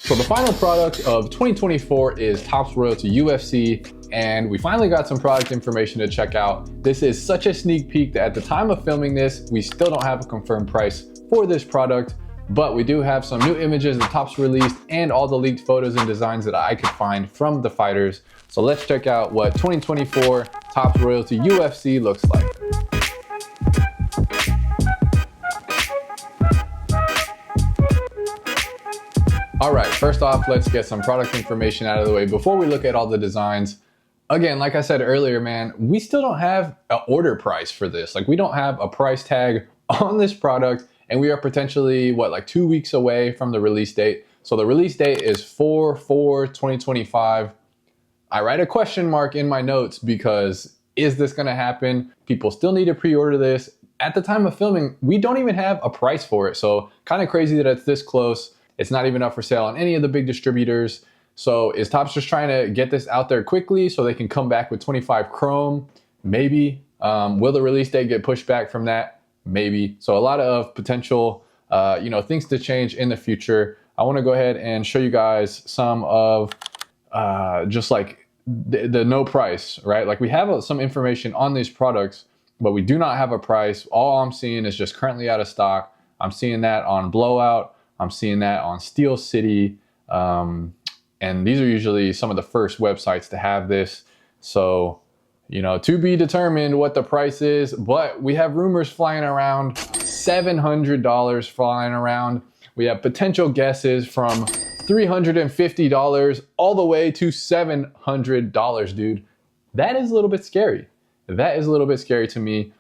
So the final product of 2024 is Topps Royalty UFC, and we finally got some product information to check out. This is such a sneak peek that at the time of filming this, we still don't have a confirmed price for this product, but we do have some new images that Topps released and all the leaked photos and designs that I could find from the fighters. So let's check out what 2024 Topps Royalty UFC looks like. All right, first off, let's get some product information out of the way before we look at all the designs. Again, like I said earlier, man, we still don't have an order price for this. Like, we don't have a price tag on this product, and we are potentially, like 2 weeks away from the release date. So the release date is 4/4/2025. I write a question mark in my notes because is this gonna happen? People still need to pre-order this. At the time of filming, we don't even have a price for it. So kind of crazy that it's this close. It's not even up for sale on any of the big distributors. So is Topps just trying to get this out there quickly so they can come back with 25 Chrome? Maybe. Will the release date get pushed back from that? Maybe. So a lot of potential, things to change in the future. I want to go ahead and show you guys some of just like the no price, right? Like, we have some information on these products, but we do not have a price. All I'm seeing is just currently out of stock. I'm seeing that on Blowout. I'm seeing that on Steel City. And these are usually some of the first websites to have this. So, to be determined what the price is, but we have rumors flying around, $700 flying around. We have potential guesses from $350 all the way to $700, dude. That is a little bit scary. That is a little bit scary to me.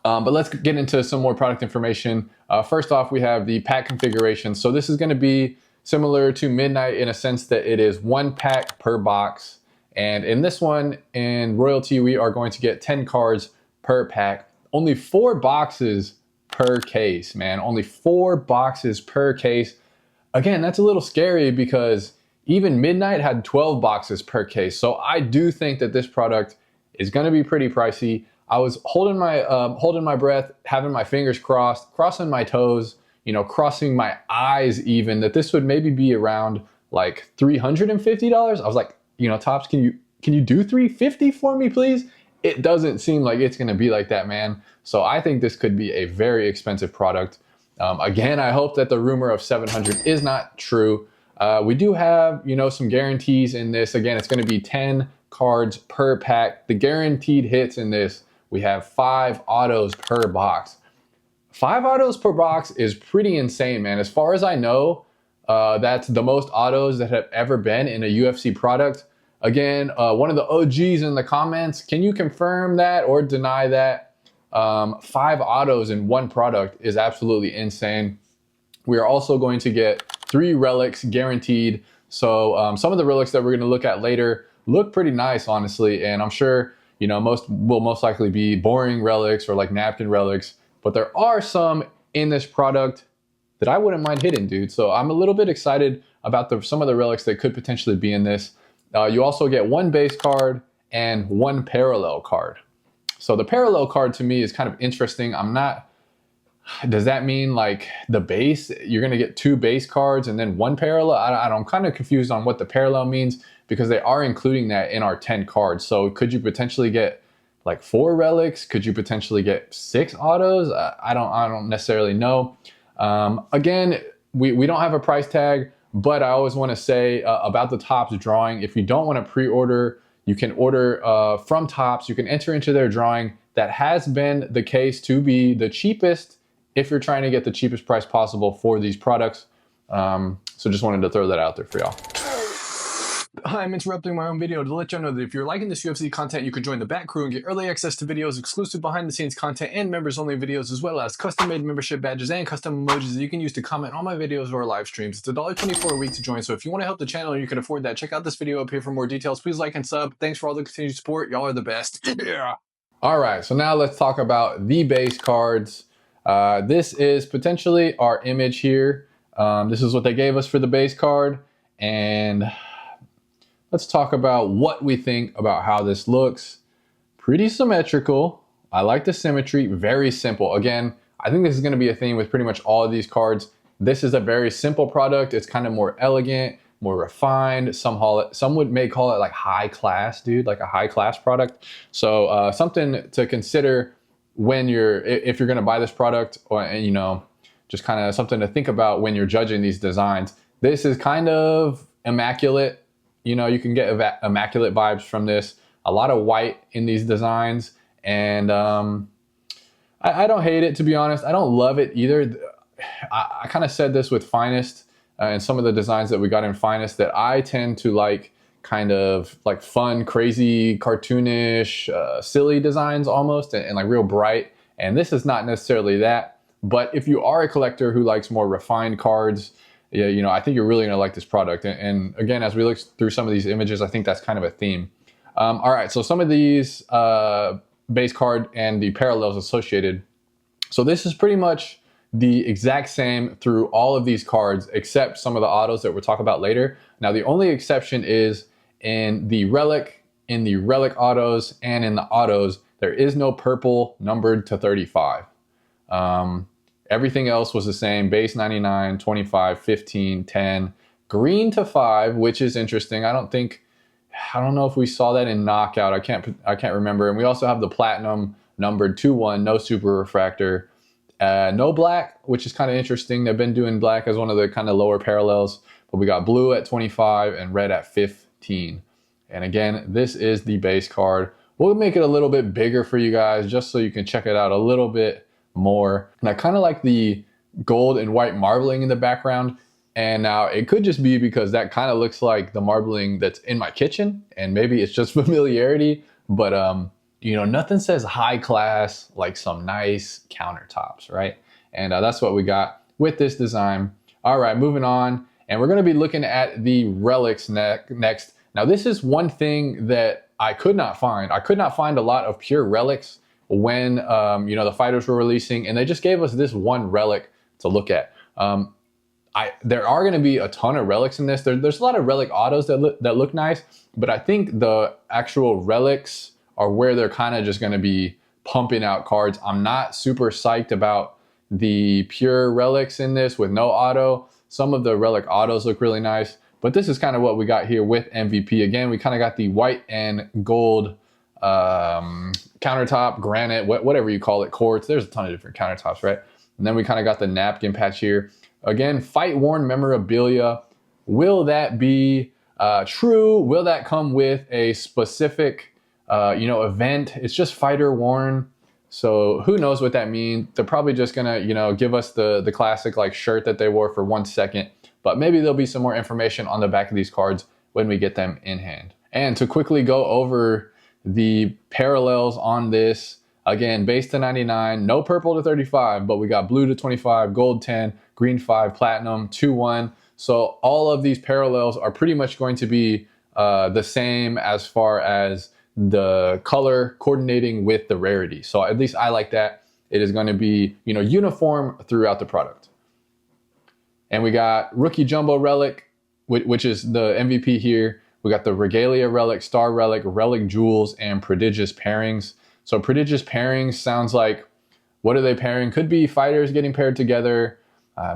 But let's get into some more product information. First off, we have the pack configuration. So this is going to be similar to Midnight in a sense that it is 1 pack per box. And in this one, in Royalty, we are going to get 10 cards per pack. Only 4 boxes per case, man. Only 4 boxes per case. Again, that's a little scary because even Midnight had 12 boxes per case. So I do think that this product is going to be pretty pricey. I was holding my breath, having my fingers crossed, crossing my toes, crossing my eyes even, that this would maybe be around like $350. I was like, Topps, can you do $350 for me, please? It doesn't seem like it's going to be like that, man. So I think this could be a very expensive product. Again, I hope that the rumor of 700 is not true. We do have, some guarantees in this. Again, it's going to be 10 cards per pack. The guaranteed hits in this, we have 5 autos per box. 5 autos per box is pretty insane, man. As far as I know, that's the most autos that have ever been in a UFC product. Again, one of the OGs in the comments, can you confirm that or deny that? 5 autos in one product is absolutely insane. We are also going to get 3 relics guaranteed. So some of the relics that we're going to look at later look pretty nice, honestly, and I'm sure most will most likely be boring relics or like napkin relics, but there are some in this product that I wouldn't mind hitting, dude. So I'm a little bit excited about some of the relics that could potentially be in this. You also get 1 base card and 1 parallel card. So the parallel card to me is kind of interesting. Does that mean like the base, you're gonna get 2 base cards and then 1 parallel? I'm kind of confused on what the parallel means, because they are including that in our 10 cards. So could you potentially get like 4 relics? Could you potentially get 6 autos? I don't necessarily know. Again, we don't have a price tag, but I always want to say about the Topps drawing, if you don't want to pre-order, you can order from Topps. You can enter into their drawing. That has been the case to be the cheapest if you're trying to get the cheapest price possible for these products. So just wanted to throw that out there for y'all. I'm interrupting my own video to let you know that if you're liking this UFC content, you can join the B.A.T crew and get early access to videos, exclusive behind-the-scenes content, and members-only videos, as well as custom-made membership badges and custom emojis that you can use to comment on my videos or live streams. It's $1.24 a week to join, so if you want to help the channel and you can afford that, check out this video up here for more details. Please like and sub. Thanks for all the continued support. Y'all are the best. Yeah. All right, so now let's talk about the base cards. This is potentially our image here. This is what they gave us for the base card, and let's talk about what we think about how this looks. Pretty symmetrical. I like the symmetry, very simple. Again, I think this is going to be a theme with pretty much all of these cards. This is a very simple product. It's kind of more elegant, more refined. Some may call it like high class, dude, like a high class product. So something to consider when if you're going to buy this product, or, you know, just kind of something to think about when you're judging these designs. This is kind of immaculate. You know, you can get immaculate vibes from this. A lot of white in these designs. And I don't hate it, to be honest. I don't love it either. I kind of said this with Finest and some of the designs that we got in Finest, that I tend to like kind of like fun, crazy, cartoonish, silly designs almost, and like real bright. And this is not necessarily that. But if you are a collector who likes more refined cards, yeah, you know, I think you're really gonna like this product. And again, as we look through some of these images, I think that's kind of a theme. All right, so some of these base card and the parallels associated. So this is pretty much the exact same through all of these cards, except some of the autos that we'll talk about later. Now, the only exception is in the Relic autos, and in the autos, there is no purple numbered to 35. Everything else was the same: base 99, 25, 15, 10, green to 5, which is interesting. I don't know if we saw that in Knockout. I can't remember. And we also have the platinum numbered 2-1, no super refractor, no black, which is kind of interesting. They've been doing black as one of the kind of lower parallels, but we got blue at 25 and red at 15. And again, this is the base card. We'll make it a little bit bigger for you guys just so you can check it out a little bit more. And I kind of like the gold and white marbling in the background. And now it could just be because that kind of looks like the marbling that's in my kitchen, and maybe it's just familiarity, but you know, nothing says high class like some nice countertops, right? And that's what we got with this design. All right, moving on. And we're going to be looking at the Relics next. Now, this is one thing that I could not find. I could not find a lot of pure Relics when you know, the fighters were releasing, and they just gave us this one Relic to look at. There are going to be a ton of Relics in this. There's a lot of Relic autos that look nice, but I think the actual Relics are where they're kind of just going to be pumping out cards. I'm not super psyched about the pure Relics in this with no auto. Some of the Relic autos look really nice, but this is kind of what we got here with MVP. Again, we kind of got the white and gold countertop, granite, whatever you call it, quartz. There's a ton of different countertops, right? And then we kind of got the napkin patch here. Again, fight worn memorabilia. Will that be true? Will that come with a specific you know, event? It's just fighter worn, so who knows what that means. They're probably just gonna, you know, give us the classic like shirt that they wore for 1 second, but maybe there'll be some more information on the back of these cards when we get them in hand. And to quickly go over the parallels on this, again, base to 99, no purple to 35, but we got blue to 25, gold 10, green 5, platinum 2-1. So all of these parallels are pretty much going to be the same as far as the color coordinating with the rarity. So at least I like that. It is going to be, you know, uniform throughout the product. And we got Rookie Jumbo Relic, which is the MVP here. We got the Regalia Relic, Star Relic, Relic Jewels, and Prodigious Pairings. So Prodigious Pairings sounds like, what are they pairing? Could be fighters getting paired together.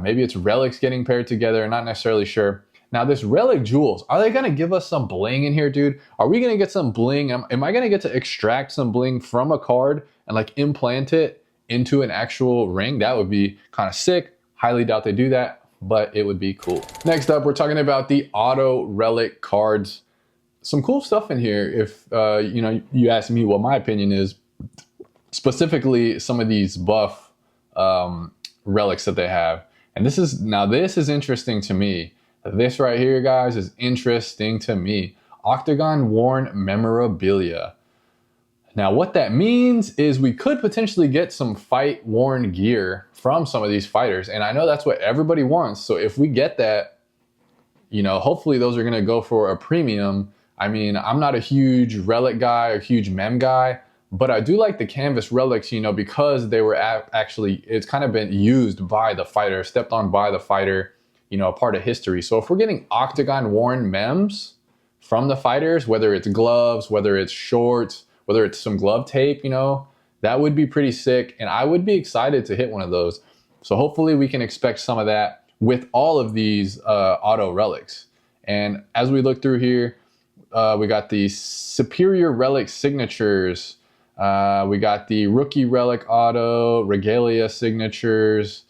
Maybe it's Relics getting paired together. Not necessarily sure. Now, this Relic Jewels, are they going to give us some bling in here, dude? Are we going to get some bling? Am I going to get to extract some bling from a card and like implant it into an actual ring? That would be kind of sick. Highly doubt they do that, but it would be cool. Next up, we're talking about the auto Relic cards. Some cool stuff in here. If you know, you ask me what my opinion is, specifically some of these buff relics that they have. And this is interesting to me. This right here, guys, is interesting to me. Octagon worn memorabilia. Now, what that means is we could potentially get some fight worn gear from some of these fighters. And I know that's what everybody wants. So if we get that, you know, hopefully those are going to go for a premium. I mean, I'm not a huge Relic guy, a huge mem guy, but I do like the canvas relics, you know, because they were actually, it's kind of been used by the fighter, stepped on by the fighter, you know, a part of history. So if we're getting octagon worn mems from the fighters, whether it's gloves, whether it's shorts, whether it's some glove tape, you know, that would be pretty sick. And I would be excited to hit one of those. So hopefully we can expect some of that with all of these auto relics. And as we look through here, we got the superior relic signatures. We got the rookie relic auto, regalia signatures,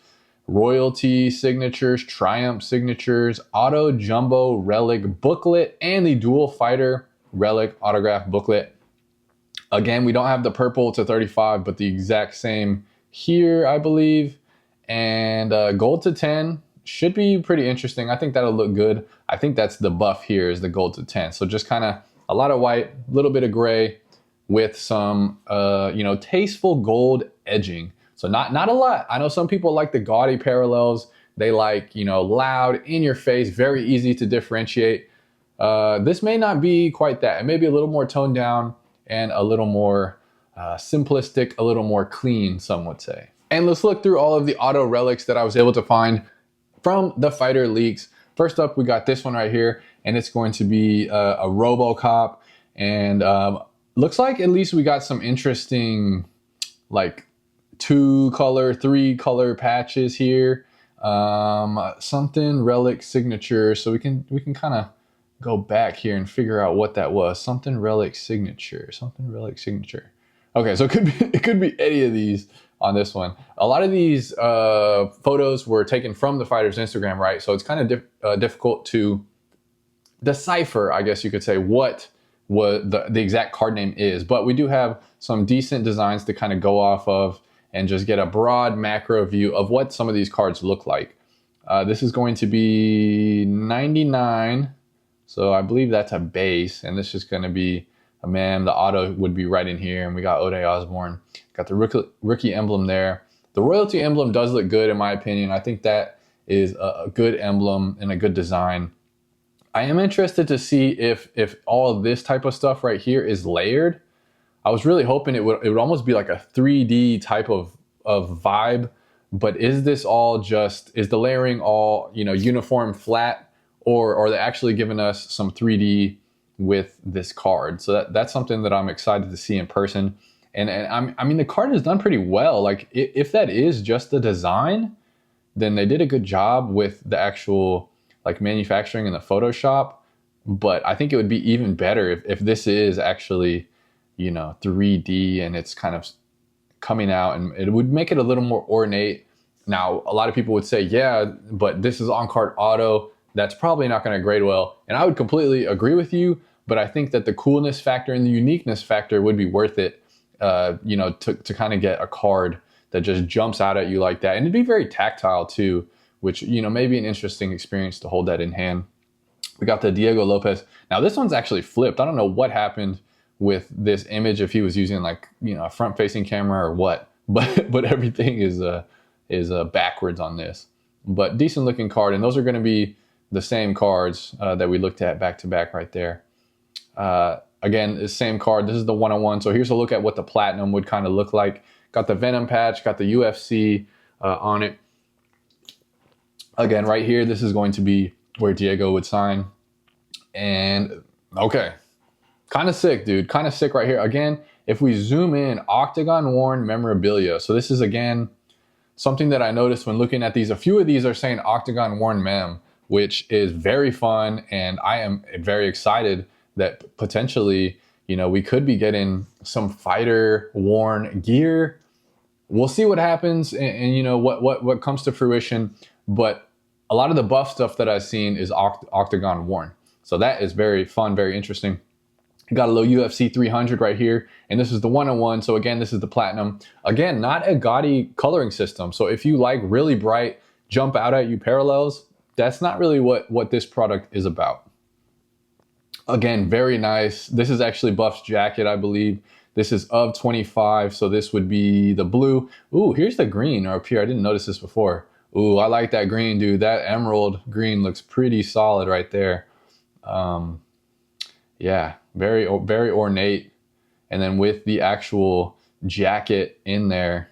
royalty signatures, triumph signatures, auto jumbo relic booklet, and the dual fighter relic autograph booklet. Again, we don't have the purple to 35, but the exact same here, I believe. And gold to 10 should be pretty interesting. I think that'll look good. I think that's the buff here, is the gold to 10. So just kind of a lot of white, a little bit of gray with some, tasteful gold edging. So not a lot. I know some people like the gaudy parallels. They like, loud, in your face, very easy to differentiate. This may not be quite that. It may be a little more toned down and a little more simplistic, a little more clean, some would say. And let's look through all of the auto relics that I was able to find from the fighter leaks. First up, we got this one right here, and it's going to be a RoboCop. And looks like at least we got some interesting, like 2-color, 3-color patches here. Something relic signature. So we can kind of go back here and figure out what that was. Something relic signature. Okay, so it could be any of these on this one. A lot of these photos were taken from the fighter's Instagram, right? So it's kind of difficult to decipher, I guess you could say, what the exact card name is. But we do have some decent designs to kind of go off of and just get a broad macro view of what some of these cards look like. This is going to be 99. So I believe that's a base, and this is going to be a mem. The auto would be right in here, and we got Ode Osborne. Got the rookie emblem there. The royalty emblem does look good in my opinion. I think that is a good emblem and a good design. I am interested to see if all of this type of stuff right here is layered. I was really hoping it would almost be like a 3D type of vibe, but is this all just, is the layering all, uniform flat, or are they actually giving us some 3D with this card? So that's something that I'm excited to see in person. And I mean, the card is done pretty well. Like if that is just the design, then they did a good job with the actual like manufacturing in the Photoshop. But I think it would be even better if this is actually, 3D and it's kind of coming out, and it would make it a little more ornate. Now, a lot of people would say, yeah, but this is on card auto. That's probably not going to grade well. And I would completely agree with you, but I think that the coolness factor and the uniqueness factor would be worth it, to kind of get a card that just jumps out at you like that. And it'd be very tactile too, which, may be an interesting experience to hold that in hand. We got the Diego Lopez. Now this one's actually flipped. I don't know what happened with this image, if he was using like, a front facing camera or what, but everything is backwards on this. But decent looking card. And those are going to be the same cards that we looked at back to back right there. Again, the same card. This is the 101. So here's a look at what the platinum would kind of look like. Got the Venom patch, got the UFC on it. Again, right here, this is going to be where Diego would sign. And okay, kind of sick, dude. Kind of sick right here. Again, if we zoom in, Octagon worn memorabilia. So this is, again, something that I noticed when looking at these. A few of these are saying Octagon worn mem, which is very fun. And I am very excited that potentially, we could be getting some fighter worn gear. We'll see what happens and what comes to fruition. But a lot of the buff stuff that I've seen is Octagon worn. So that is very fun, very interesting. Got a little UFC 300 right here. And this is the 101. So again, this is the platinum. Again, not a gaudy coloring system. So if you like really bright, jump out at you parallels, that's not really what this product is about. Again, very nice. This is actually Buff's jacket, I believe. This is of 25, so this would be the blue. Ooh, here's the green up here. I didn't notice this before. Ooh, I like that green, dude. That emerald green looks pretty solid right there. Yeah, very ornate. And then with the actual jacket in there,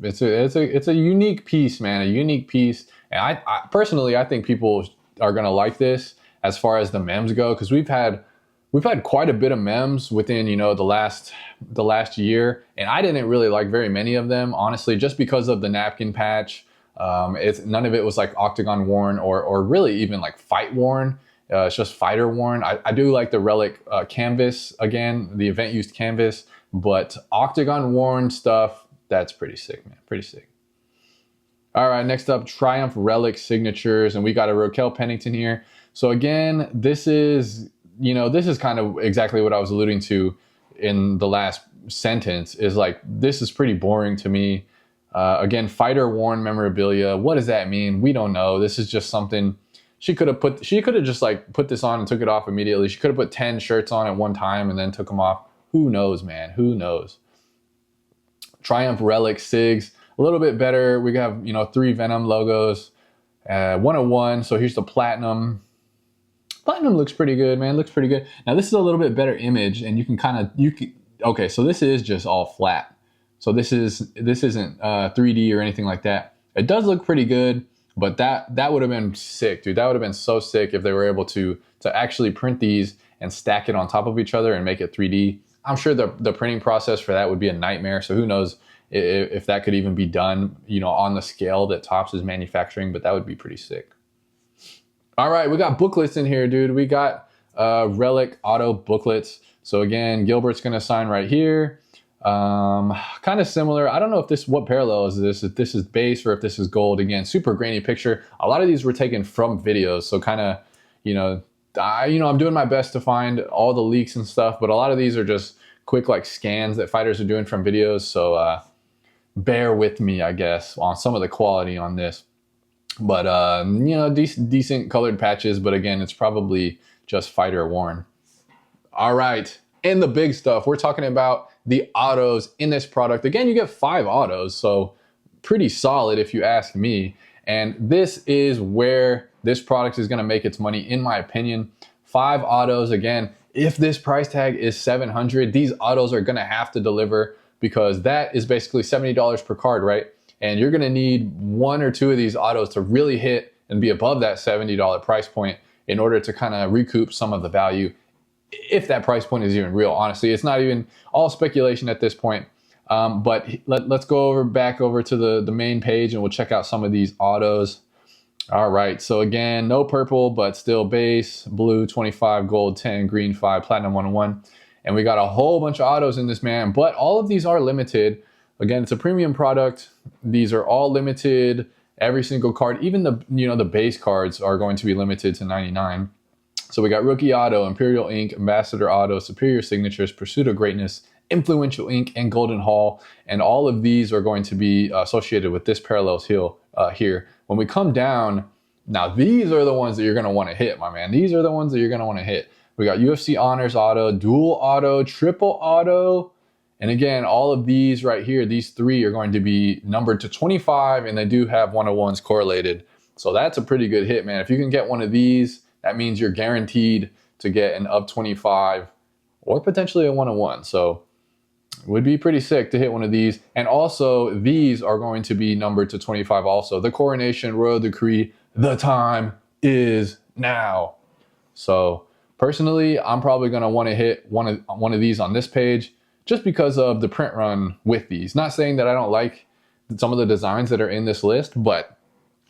it's a unique piece, man. A unique piece. And I personally, I think people are gonna like this as far as the mems go, because we've had quite a bit of mems within the last year, and I didn't really like very many of them, honestly, just because of the napkin patch. It's none of it was like octagon worn or really even like fight worn. It's just fighter worn. I do like the Relic canvas, again, the event used canvas, but octagon worn stuff, that's pretty sick, man. Pretty sick. All right, next up, Triumph Relic signatures, and we got a Raquel Pennington here. So again, this is kind of exactly what I was alluding to in the last sentence, is like, this is pretty boring to me. Again, fighter worn memorabilia. What does that mean? We don't know. This is just something she could have just like put this on and took it off immediately. She could have put 10 shirts on at one time and then took them off. Who knows, man? Who knows? Triumph Relic Sigs, a little bit better. We have, 3 Venom logos, 101. So here's the Platinum. Platinum looks pretty good, man. Looks pretty good. Now this is a little bit better image, and you can okay, so this is just all flat. So this isn't 3D or anything like that. It does look pretty good, but that would have been sick, dude. That would have been so sick if they were able to actually print these and stack it on top of each other and make it 3D. I'm sure the printing process for that would be a nightmare. So who knows if that could even be done, on the scale that Topps is manufacturing, but that would be pretty sick. All right, we got booklets in here, dude. We got Relic auto booklets. So again, Gilbert's gonna sign right here. Kind of similar. I don't know what parallel is this, if this is base or if this is gold. Again, super grainy picture. A lot of these were taken from videos, so kind of, I'm doing my best to find all the leaks and stuff, but a lot of these are just quick like scans that fighters are doing from videos. So bear with me, I guess, on some of the quality on this. But decent colored patches, but again, it's probably just fighter worn. All right, and the big stuff, we're talking about the autos in this product. Again, you get 5 autos, so pretty solid if you ask me. And this is where this product is gonna make its money, in my opinion. 5 autos, again, if this price tag is $700, these autos are gonna have to deliver, because that is basically $70 per card, right? And you're gonna need 1 or 2 of these autos to really hit and be above that $70 price point in order to kind of recoup some of the value, if that price point is even real. Honestly, it's not even, all speculation at this point. But let's go back over to the main page, and we'll check out some of these autos. All right, so again, no purple, but still base, blue 25, gold 10, green 5, platinum 101. And we got a whole bunch of autos in this, man, but all of these are limited. Again, it's a premium product. These are all limited, every single card. Even the base cards are going to be limited to 99. So we got Rookie Auto, Imperial Ink, Ambassador Auto, Superior Signatures, Pursuit of Greatness, Influential Ink, and Golden Hall. And all of these are going to be associated with this Parallels here. When we come down, now these are the ones that you're going to want to hit, my man. These are the ones that you're going to want to hit. We got UFC Honors Auto, Dual Auto, Triple Auto. And again, all of these right here, these 3 are going to be numbered to 25, and they do have 101s correlated. So that's a pretty good hit, man. If you can get one of these, that means you're guaranteed to get an up 25 or potentially a 101. So it would be pretty sick to hit one of these. And also, these are going to be numbered to 25 also. The Coronation, Royal Decree, the time is now. So personally, I'm probably going to want to hit one of these on this page, just because of the print run with these. Not saying that I don't like some of the designs that are in this list, but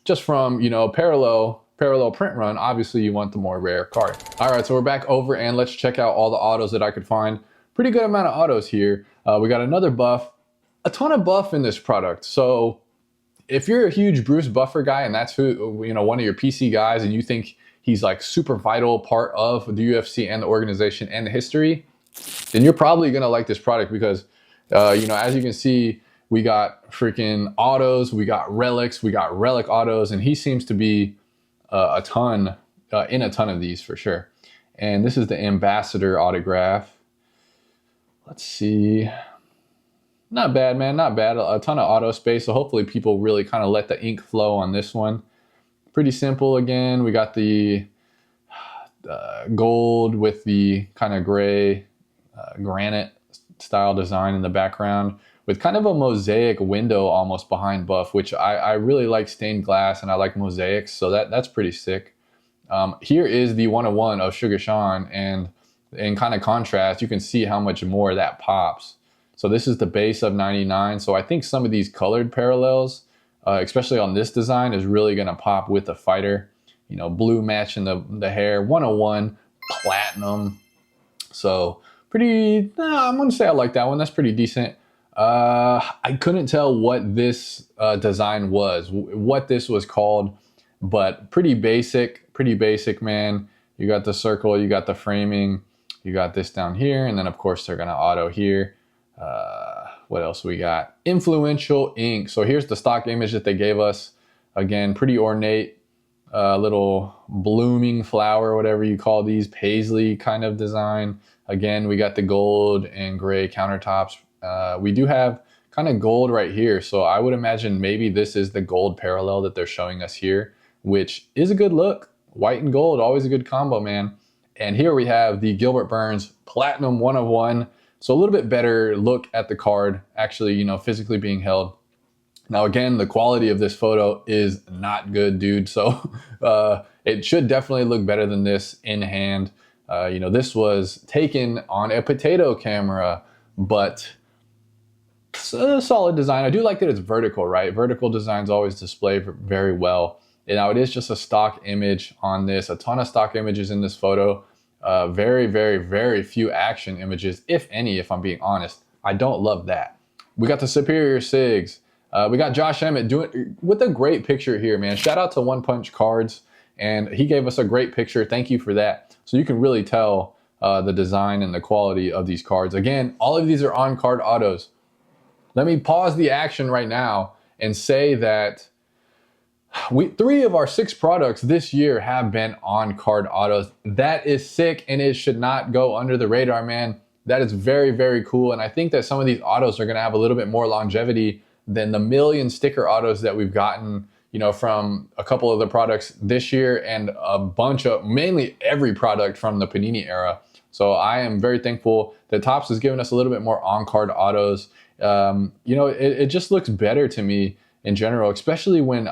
just from, parallel print run, obviously you want the more rare card. All right, so we're back over, and let's check out all the autos that I could find. Pretty good amount of autos here. We got another buff, a ton of buff in this product. So if you're a huge Bruce Buffer guy, and that's who, one of your PC guys, and you think he's like super vital part of the UFC and the organization and the history, then you're probably gonna like this product, because as you can see, we got freaking autos, we got relics, we got relic autos, and he seems to be in a ton of these for sure. And this is the Ambassador autograph. Let's see. Not bad, man, not bad. A ton of auto space, so hopefully people really kind of let the ink flow on this one. Pretty simple. Again, we got the gold with the kind of gray granite style design in the background, with kind of a mosaic window almost behind buff, which I really like stained glass, and I like mosaics, so that's pretty sick. Here is the 101 of Sugar Sean, and in kind of contrast, you can see how much more that pops. So this is the base of 99. So I think some of these colored parallels especially on this design, is really going to pop with the fighter. You know, blue matching the hair, 101, platinum. So pretty, I'm going to say I like that one. That's pretty decent. I couldn't tell what this design was, what this was called, but pretty basic, man. You got the circle, you got the framing, you got this down here, and then of course they're gonna auto here. What else we got? Influential ink. So here's the stock image that they gave us. Again, pretty ornate, little blooming flower, whatever you call these, paisley kind of design. Again, we got the gold and gray countertops. We do have kind of gold right here, so I would imagine maybe this is the gold parallel that they're showing us here, which is a good look. White and gold, always a good combo, man. And here we have the Gilbert Burns Platinum 1 of 1. So a little bit better look at the card, actually, you know, physically being held. Now, again, the quality of this photo is not good, dude. So it should definitely look better than this in hand. You know, this was taken on a potato camera, but it's a solid design. I do like that it's vertical, right? Vertical designs always display very well. And now it is just a stock image on this, a ton of stock images in this photo. Very, very, very few action images, if any, if I'm being honest. I don't love that. We got the Superior Sigs. We got Josh Emmett doing with a great picture here, man. Shout out to One Punch Cards, and he gave us a great picture. Thank you for that. So you can really tell the design and the quality of these cards. Again, all of these are on-card autos. Let me pause the action right now and say that 3 of our 6 products this year have been on-card autos. That is sick, and it should not go under the radar, man. That is very, very cool. And I think that some of these autos are going to have a little bit more longevity than the million sticker autos that we've gotten, you know, from a couple of the products this year and a bunch of, mainly every product from the Panini era. So I am very thankful that Topps has given us a little bit more on-card autos. You know, it just looks better to me in general, especially when,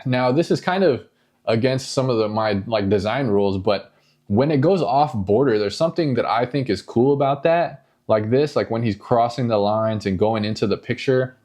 now this is kind of against some of my like design rules, but when it goes off border, there's something that I think is cool about that. Like this, like when he's crossing the lines and going into the picture.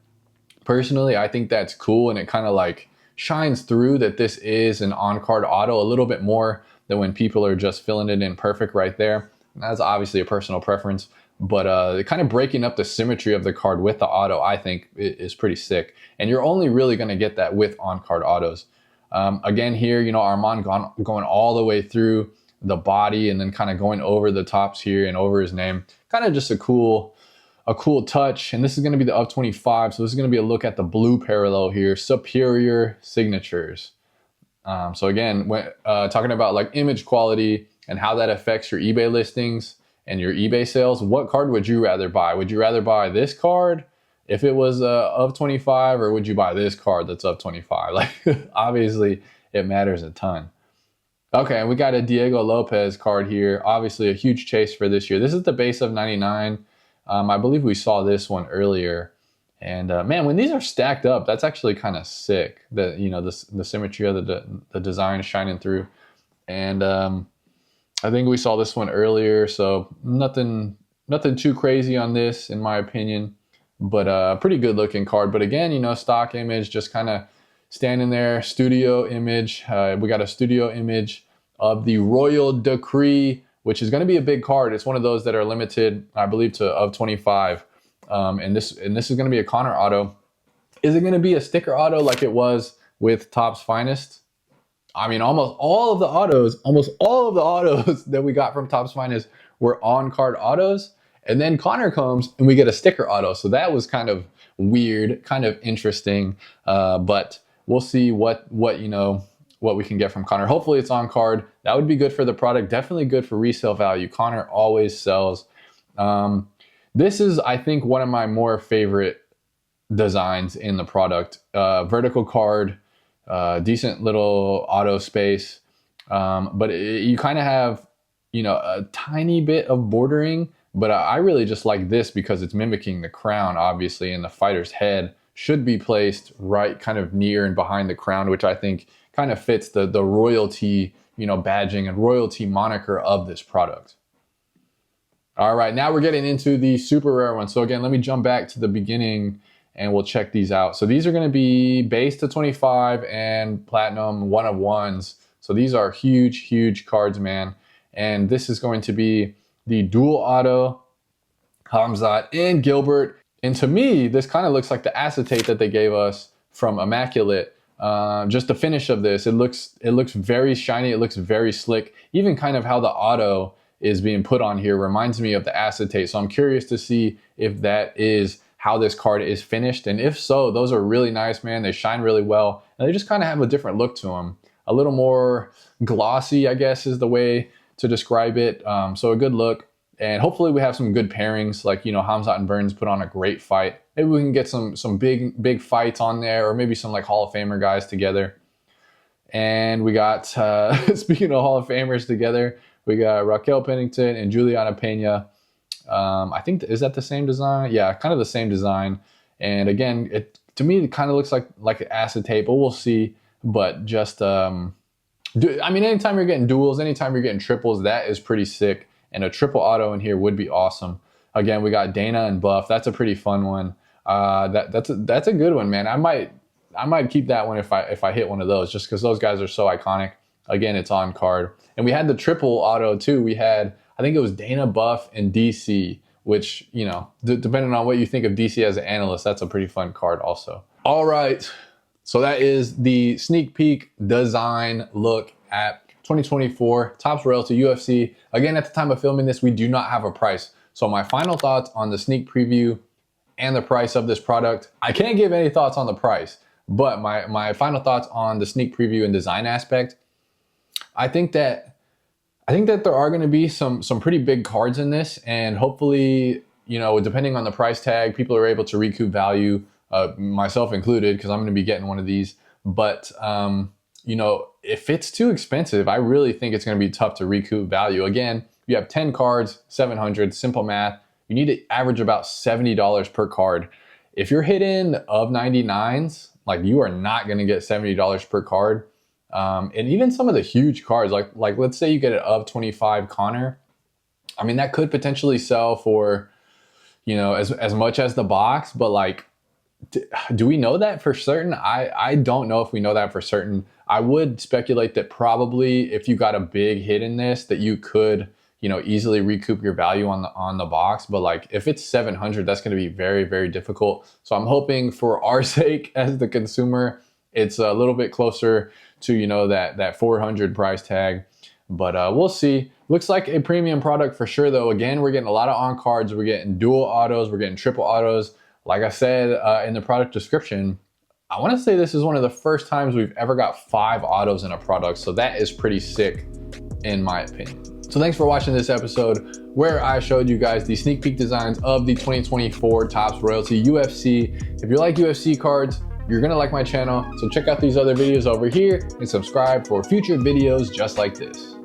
Personally, I think that's cool, and it kind of like shines through that this is an on-card auto a little bit more than when people are just filling it in perfect right there. That's obviously a personal preference, but kind of breaking up the symmetry of the card with the auto, I think is pretty sick. And you're only really going to get that with on-card autos. Again, here, you know, Armand going all the way through the body and then kind of going over the tops here and over his name. Kind of just a cool touch. And this is going to be the of 25. So this is going to be a look at the blue parallel here, Superior Signatures. So again, when talking about like image quality and how that affects your eBay listings and your eBay sales, what card would you rather buy? Would you rather buy this card if it was of 25, or would you buy this card that's of 25? Like, obviously, it matters a ton. Okay, we got a Diego Lopez card here. Obviously, a huge chase for this year. This is the base of 99. I believe we saw this one earlier. And man, when these are stacked up, that's actually kind of sick. The, you know, the symmetry of the design shining through. And I think we saw this one earlier, so nothing too crazy on this, in my opinion. But a pretty good looking card. But again, you know, stock image, just kind of standing there. Studio image. We got a studio image of the Royal Decree, which is going to be a big card. It's one of those that are limited, I believe, to of 25. And this is going to be a Connor auto. Is it going to be a sticker auto like it was with Topps Finest? I mean, almost all of the autos that we got from Topps Finest were on-card autos. And then Connor comes and we get a sticker auto. So that was kind of weird, kind of interesting. But we'll see what we can get from Connor. Hopefully it's on card. That would be good for the product. Definitely good for resale value. Connor always sells. This is, I think, one of my more favorite designs in the product. Vertical card, decent little auto space. But you kind of have, you know, a tiny bit of bordering. But I really just like this because it's mimicking the crown, obviously, and the fighter's head should be placed right kind of near and behind the crown, which I think kind of fits the royalty, you know, badging and royalty moniker of this product. All right, now we're getting into the super rare one. So again, let me jump back to the beginning and we'll check these out. So these are going to be base to 25 and platinum 1 of 1s. So these are huge, huge cards, man. And this is going to be the dual auto Hamzat and Gilbert. And to me, this kind of looks like the acetate that they gave us from Immaculate. Just the finish of this, it looks very shiny. It looks very slick. Even kind of how the auto is being put on here reminds me of the acetate. So I'm curious to see if that is how this card is finished. And if so, those are really nice, man. They shine really well. And they just kind of have a different look to them. A little more glossy, I guess, is the way to describe it. So a good look. And hopefully we have some good pairings, like, you know, Hamzat and Burns put on a great fight. Maybe we can get some big fights on there, or maybe some like Hall of Famer guys together. And we got, speaking of Hall of Famers together, we got Raquel Pennington and Juliana Pena. I think, is that the same design? Yeah, kind of the same design. And again, to me, it kind of looks like acetate, but we'll see. But just, I mean, anytime you're getting duals, anytime you're getting triples, that is pretty sick. And a triple auto in here would be awesome. Again, we got Dana and Buff. That's a pretty fun one. That's a good one, man. I might keep that one if I hit one of those, just because those guys are so iconic. Again, it's on card. And we had the triple auto too. We had, I think it was Dana, Buff, and DC, which, you know, depending on what you think of DC as an analyst, that's a pretty fun card also. All right, so that is the sneak peek design look at 2024 Topps Royalty UFC. Again, at the time of filming this, we do not have a price. So my final thoughts on the sneak preview and the price of this product. I can't give any thoughts on the price, but my final thoughts on the sneak preview and design aspect. I think that there are going to be some pretty big cards in this, and hopefully, you know, depending on the price tag, people are able to recoup value, myself included, because I'm going to be getting one of these. But you know, if it's too expensive, I really think it's going to be tough to recoup value. Again, you have 10 cards, 700, simple math. You need to average about $70 per card. If you're hitting of 99s, like, you are not going to get $70 per card. And even some of the huge cards, like let's say you get an of 25 Connor. I mean, that could potentially sell for, you know, as much as the box, but like, do we know that for certain? I don't know if we know that for certain. I would speculate that probably if you got a big hit in this, that you could, you know, easily recoup your value on the box. But like, if it's 700, that's going to be very, very difficult. So I'm hoping for our sake as the consumer, it's a little bit closer to, you know, that 400 price tag. But we'll see. Looks like a premium product for sure, though. Again, we're getting a lot of on cards. We're getting dual autos. We're getting triple autos. Like I said in the product description, I want to say this is one of the first times we've ever got 5 autos in a product. So that is pretty sick, in my opinion. So thanks for watching this episode where I showed you guys the sneak peek designs of the 2024 Topps Royalty UFC. If you like UFC cards, you're going to like my channel. So check out these other videos over here and subscribe for future videos just like this.